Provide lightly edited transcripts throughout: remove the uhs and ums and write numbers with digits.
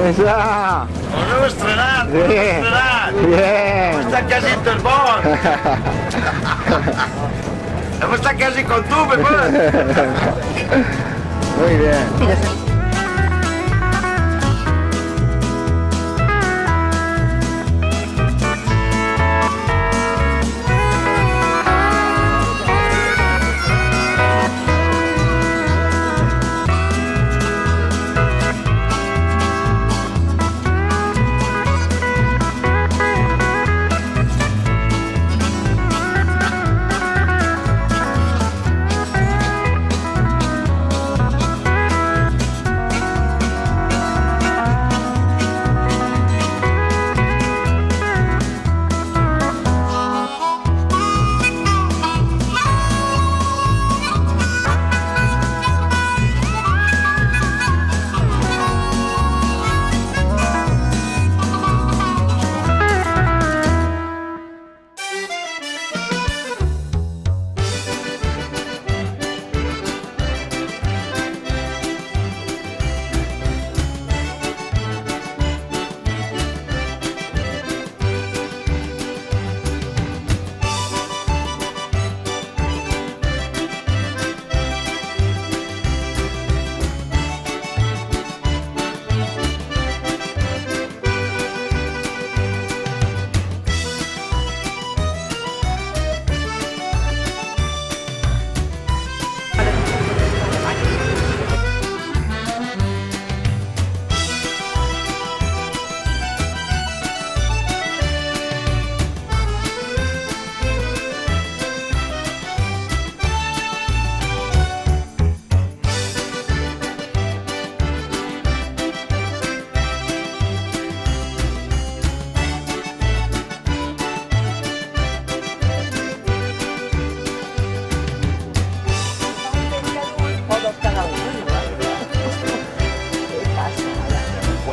Esa. Ho heu estrenat, ho heu Bien. estrenat. Bien. Hem estat quasi tots bons. Hem estat quasi com tu, Pepe. Muy bien.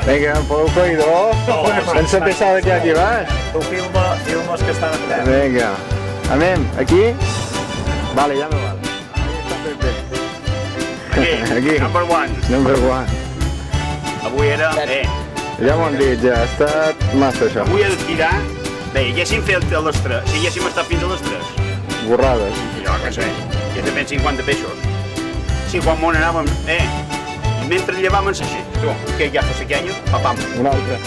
Venga, un poco y dos. Pensa pensar que aquí vas. Tu filma els que estan a terra. Venga. Anem, aquí. Vale, ya me vale. Aquí. Number one. Number one. Avui era... Ja m'ho han dit, ja. Ha estat massa això. Avui he de tirar... Bé, haguéssim fet a les 3. Si haguéssim estat fins a les 3. Borrades. Jo què sé. Ja te 50 peixos. Si quan m'on anàvem... mentre llevàvem així. Tu, que ja fa sequenya, papam. Un altre.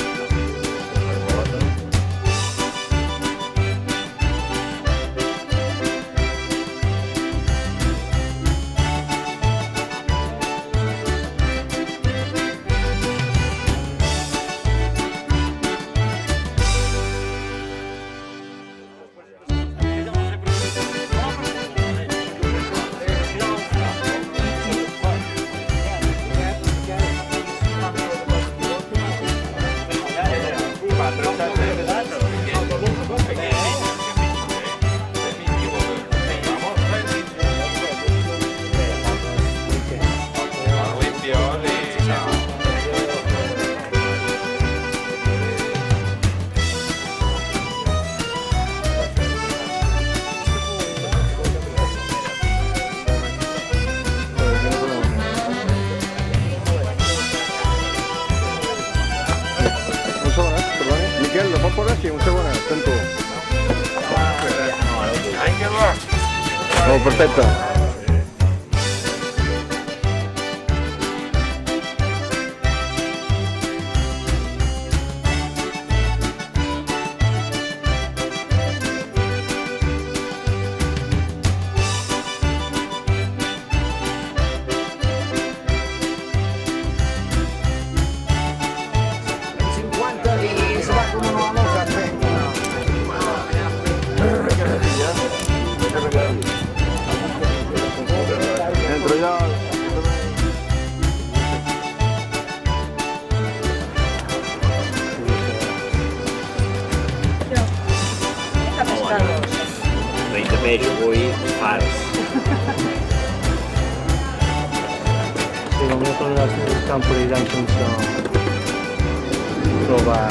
Miquel, lo pots posar així? Un segon, sent tu. Oh, perfecte. Entro yo. De peix avui, farts. Sí, com jo torno als campos i dan sense trobar.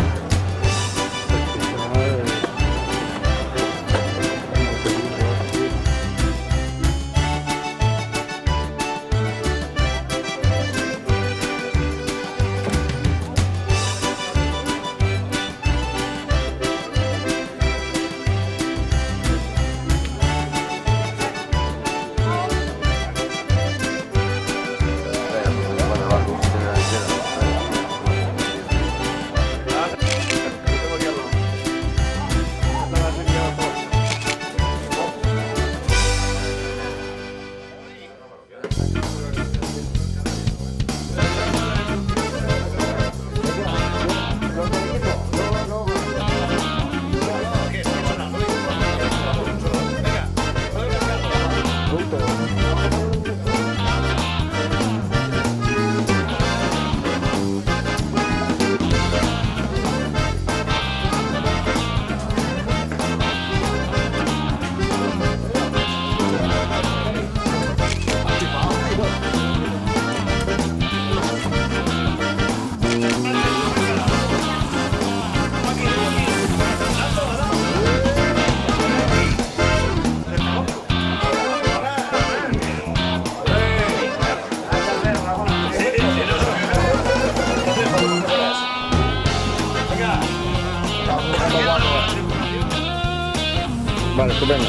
estupendo.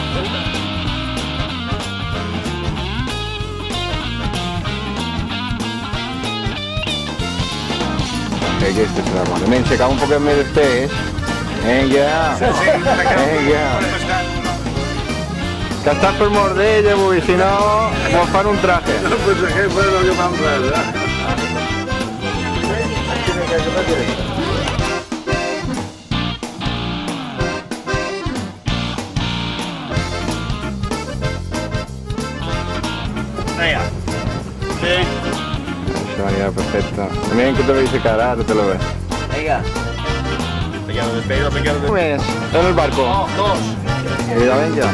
Aquesta serà bona. Menys, s'acaba un poquet més després. Vinga. Vinga. Que estàs per mordell avui, si no, mos fan un traje. Pues que fue lo que vamos a hacer. Venga. Sí. Això anirà perfecte. Miren que te veis cara, ara te lo ves. Venga. Pequeño despego, pequeño Un mes, en el barco. Dos. Mira, venga.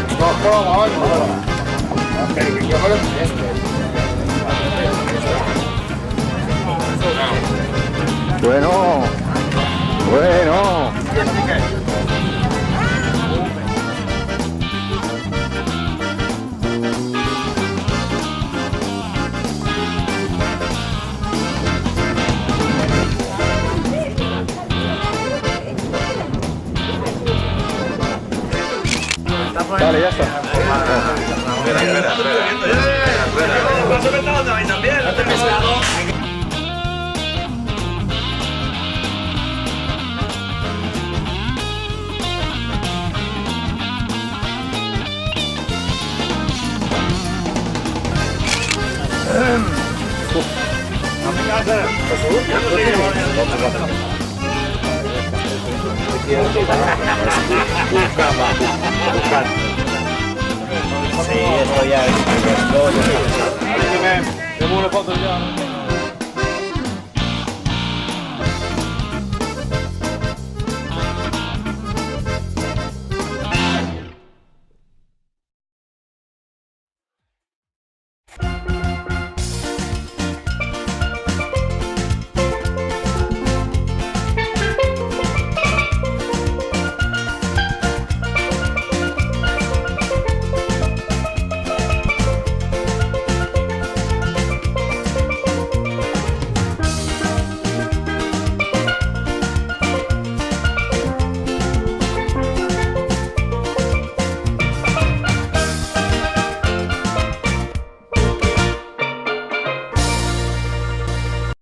Bueno. Bueno. Vale, ya está. Sí, esto ya es. Tengo una foto ya.